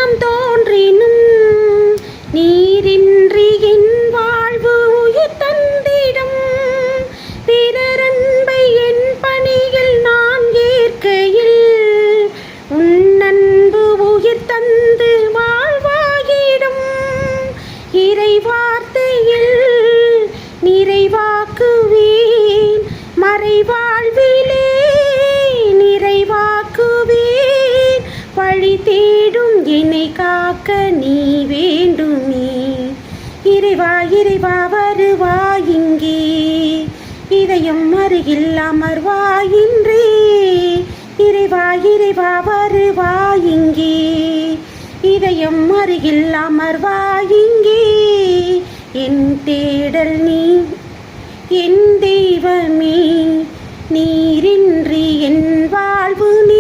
உள்ளம் தோன்றினும் நீரின்றி என் வாழ்வு உயிர் தந்திடும். பிறரன்பை என் பணியில் நான் ஏற்கையில் உன்னன்பு உயிர் தந்து வாழ்வாகிடும். இறை வார்த்தையில் நிறைவாக்குவேன், மறைவாழ்விலே நிறைவாக்குவேன். வழி தேடும் என்னை காக்க நீ வேண்டுமே. இறைவா இறைவா வருவாய் இங்கே, இதயம் அருகில் அமர்வாயின்றே. இறைவா இறைவா வருவாய் இங்கே, இதயம் அருகில் அமர்வாயிங்கே. என் தேடல் நீ, என் தெய்வமே, நீரின்றி என் வாழ்வு நீ.